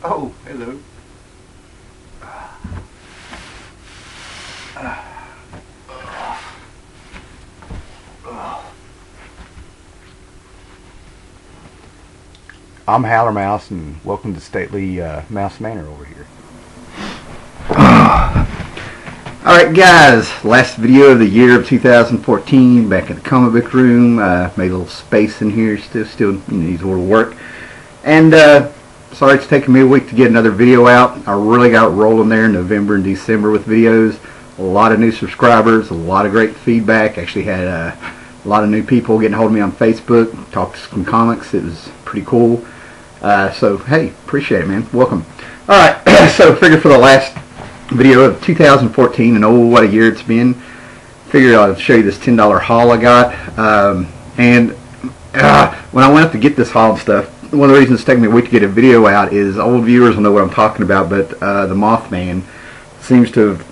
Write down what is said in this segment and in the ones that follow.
Oh, hello. I'm Howlermouse, and welcome to stately Mouse Manor over here. Alright guys, last video of the year of 2014, back in the comic book room. Made a little space in here, still needs a little work. And sorry it's taken me a week to get another video out. I really got rolling there in November and December with videos. A lot of new subscribers, a lot of great feedback. Actually had a lot of new people getting a hold of me on Facebook, talked some comics. It was pretty cool. So hey, appreciate it, man. Welcome. Alright, so figured for the last video of 2014, and oh what a year it's been, figured I'll show you this $10 haul I got. When I went up to get this haul and stuff, one of the reasons it's taking me a week to get a video out is old viewers will know what I'm talking about, but the Mothman seems to have,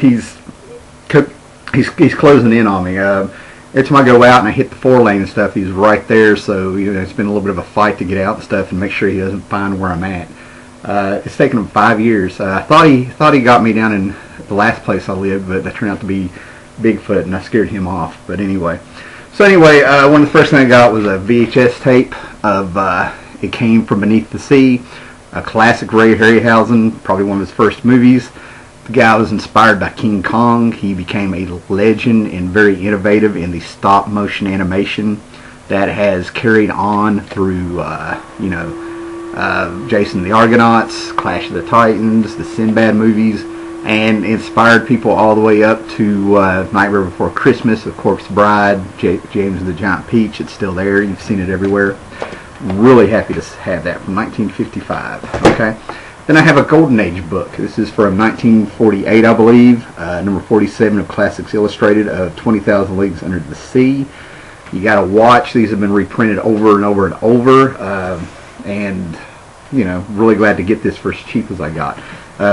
he's closing in on me. Every time I go out and I hit the 4-lane and stuff, he's right there, so you know, it's been a little bit of a fight to get out and stuff and make sure he doesn't find where I'm at. It's taken him 5 years. I thought he got me down in the last place I lived, but that turned out to be Bigfoot, and I scared him off. But anyway, one of the first things I got was a VHS tape of It Came From Beneath the Sea, a classic Ray Harryhausen, probably one of his first movies. The guy was inspired by King Kong. He became a legend and very innovative in the stop motion animation that has carried on through Jason the Argonauts, Clash of the Titans, the Sinbad movies, and inspired people all the way up to Nightmare Before Christmas, The Corpse Bride, James and the Giant Peach. It's still there. You've seen it everywhere. Really happy to have that from 1955. Okay. Then I have a Golden Age book. This is from 1948, I believe, number 47 of Classics Illustrated of 20,000 Leagues Under the Sea. You got to watch. These have been reprinted over and over and over. And you know, really glad to get this for as cheap as I got.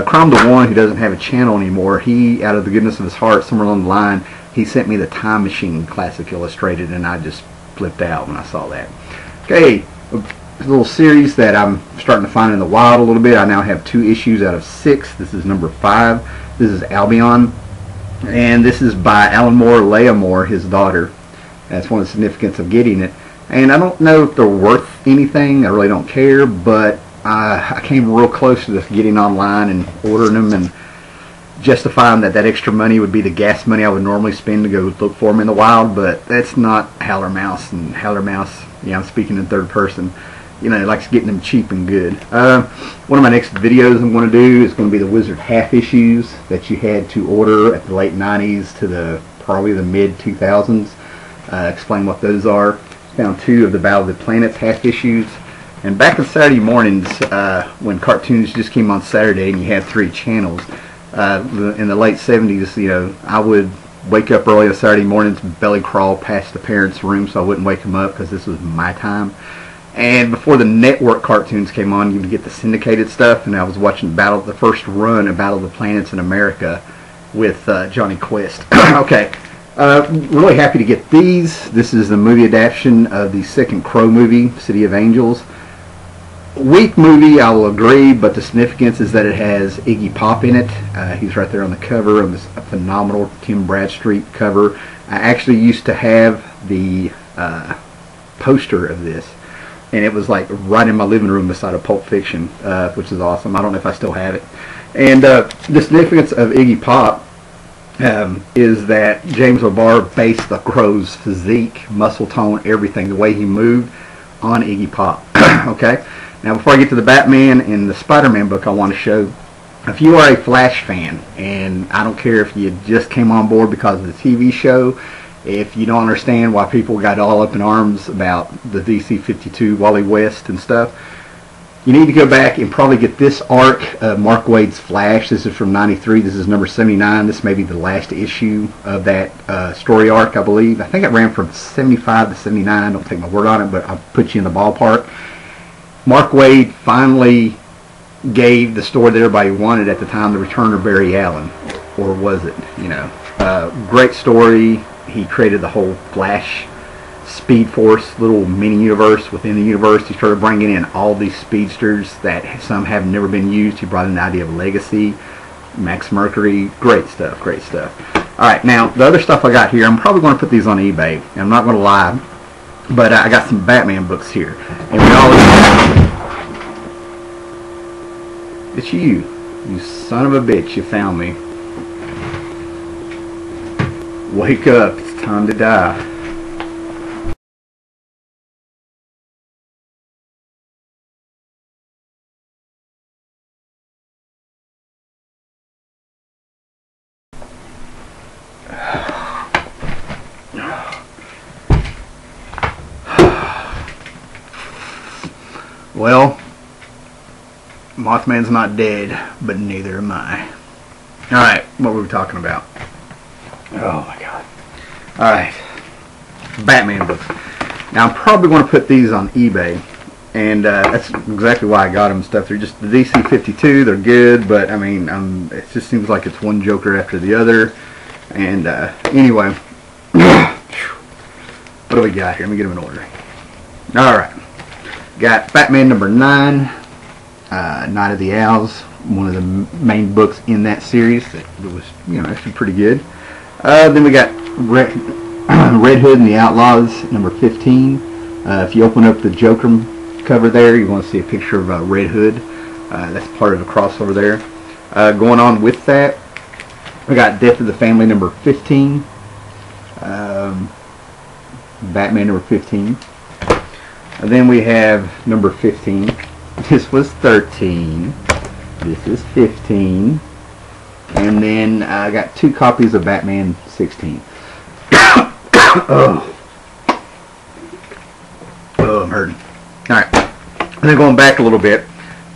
Crom the One, who doesn't have a channel anymore, he, out of the goodness of his heart, somewhere along the line, he sent me the Time Machine Classic Illustrated, and I just flipped out when I saw that. Okay, a little series that I'm starting to find in the wild a little bit. I now have 2 issues out of 6. This is number 5. This is Albion, and this is by Alan Moore, Leah Moore, his daughter. That's one of the significance of getting it. And I don't know if they're worth anything. I really don't care, but I came real close to this getting online and ordering them and justifying that extra money would be the gas money I would normally spend to go look for them in the wild, but that's not Howlermouse. And Howlermouse, yeah, I'm speaking in third person, you know, likes getting them cheap and good. One of my next videos I'm going to do is going to be the Wizard half issues that you had to order at the late 90s to probably the mid 2000s. Explain what those are. Found 2 of the Battle of the Planets half issues. And back in Saturday mornings, when cartoons just came on Saturday and you had 3 channels, in the late 70s, you know, I would wake up early on Saturday mornings, belly crawl past the parents' room so I wouldn't wake them up because this was my time. And before the network cartoons came on, you would get the syndicated stuff, and I was watching the first run of Battle of the Planets in America with Johnny Quest. Okay. Really happy to get these. This is the movie adaptation of the second Crow movie, City of Angels. Weak movie, I will agree, but the significance is that it has Iggy Pop in it. He's right there on the cover of this phenomenal Tim Bradstreet cover. I actually used to have the poster of this, and it was like right in my living room beside of Pulp Fiction, which is awesome. I don't know if I still have it. And the significance of Iggy Pop is that James O'Barr based the Crow's physique, muscle tone, everything, the way he moved, on Iggy Pop. Okay? Now before I get to the Batman and the Spider-Man book, I want to show, if you are a Flash fan, and I don't care if you just came on board because of the TV show, if you don't understand why people got all up in arms about the DC-52 Wally West and stuff, you need to go back and probably get this arc of Mark Waid's Flash. This is from '93. This is number 79. This may be the last issue of that story arc, I believe. I think it ran from 75 to 79. Don't take my word on it, but I'll put you in the ballpark. Mark Waid finally gave the story that everybody wanted at the time, the return of Barry Allen. Or was it? You know, great story. He created the whole Flash Speed Force little mini universe within the universe. He started bringing in all these speedsters that some have never been used. He brought in the idea of Legacy, Max Mercury. Great stuff, great stuff. Alright, now the other stuff I got here, I'm probably going to put these on eBay. I'm not going to lie, but I got some Batman books here. And we always... It's you. You son of a bitch, you found me. Wake up, it's time to die. Well, Mothman's not dead, but neither am I. Alright, what were we talking about? Oh my god. Alright, Batman books. Now I'm probably going to put these on eBay, and that's exactly why I got them and stuff. They're just the DC 52, they're good, but I mean, it just seems like it's one Joker after the other. And anyway, what do we got here? Let me get them in order. Alright. Got Batman number 9, Night of the Owls, one of the main books in that series. That was, actually pretty good. Then we got Red Hood and the Outlaws, number 15. If you open up the Joker cover there, you want to see a picture of Red Hood. That's part of the crossover there. Going on with that, we got Death of the Family, number 15. Batman number 15. And then we have number 15. This was 13. This is 15. And then I got 2 copies of Batman 16. Oh, I'm hurting. Alright. And then going back a little bit.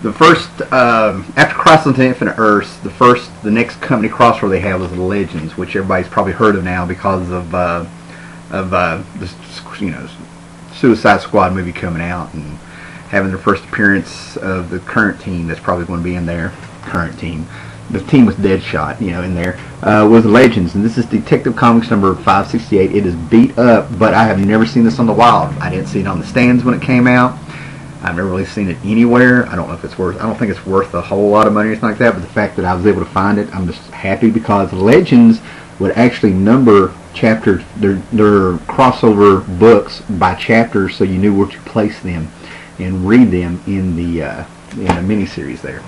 The first, after Crisis on Infinite Earths, the next company crossover they had was the Legends, which everybody's probably heard of now because of this, Suicide Squad movie coming out and having their first appearance of the current team that's probably going to be in there. Current team. The team with Deadshot, in there, was Legends. And this is Detective Comics number 568. It is beat up, but I have never seen this on the wild. I didn't see it on the stands when it came out. I've never really seen it anywhere. I don't know if it's worth, I don't think it's worth a whole lot of money or anything like that, but the fact that I was able to find it, I'm just happy because Legends would actually number chapters, their crossover books by chapters, so you knew where to place them and read them in the miniseries there.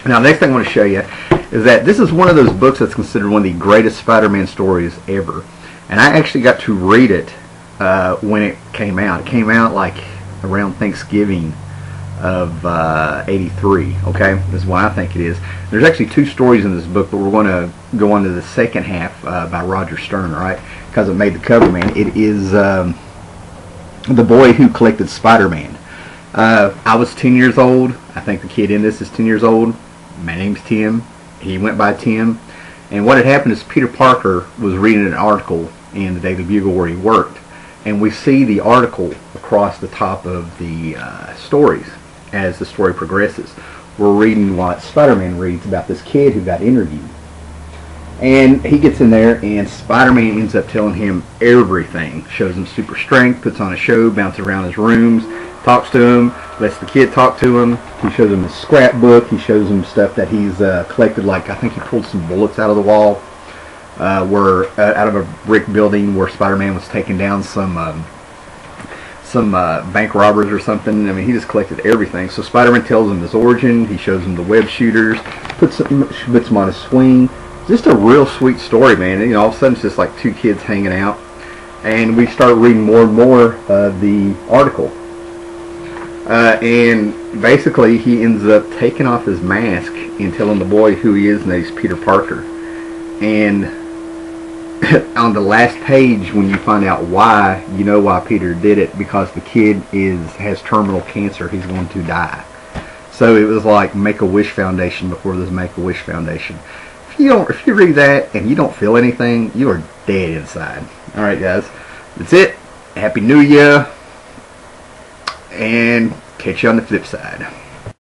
Now, the next thing I want to show you is that this is one of those books that's considered one of the greatest Spider-Man stories ever, and I actually got to read it when it came out. It came out like around Thanksgiving of 83. Okay, this is why I think it is. There's actually 2 stories in this book, but we're going to go on to the second half by Roger Stern, all right, because it made the cover, man. It is The Boy Who Collected Spider-Man. I was 10 years old. I think the kid in this is 10 years old. My name's Tim. He went by Tim. And what had happened is Peter Parker was reading an article in the Daily Bugle where he worked, and we see the article across the top of the stories as the story progresses. We're reading what Spider-Man reads about this kid who got interviewed. And he gets in there, and Spider-Man ends up telling him everything. Shows him super strength, puts on a show, bounces around his rooms, talks to him, lets the kid talk to him. He shows him his scrapbook. He shows him stuff that he's collected. Like, I think he pulled some bullets out of the wall, out of a brick building where Spider-Man was taking down some bank robbers or something. I mean, he just collected everything. So Spider-Man tells him his origin. He shows him the web shooters, puts him on his swing. Just a real sweet story, man. All of a sudden it's just like 2 kids hanging out, and we start reading more and more of the article. And basically he ends up taking off his mask and telling the boy who he is, and that he's Peter Parker. And on the last page, when you find out why, you know why Peter did it, because the kid has terminal cancer. He's going to die. So it was like Make-A-Wish Foundation before this Make-A-Wish Foundation. If you read that and you don't feel anything, you are dead inside. Alright, guys, that's it. Happy New Year, and catch you on the flip side.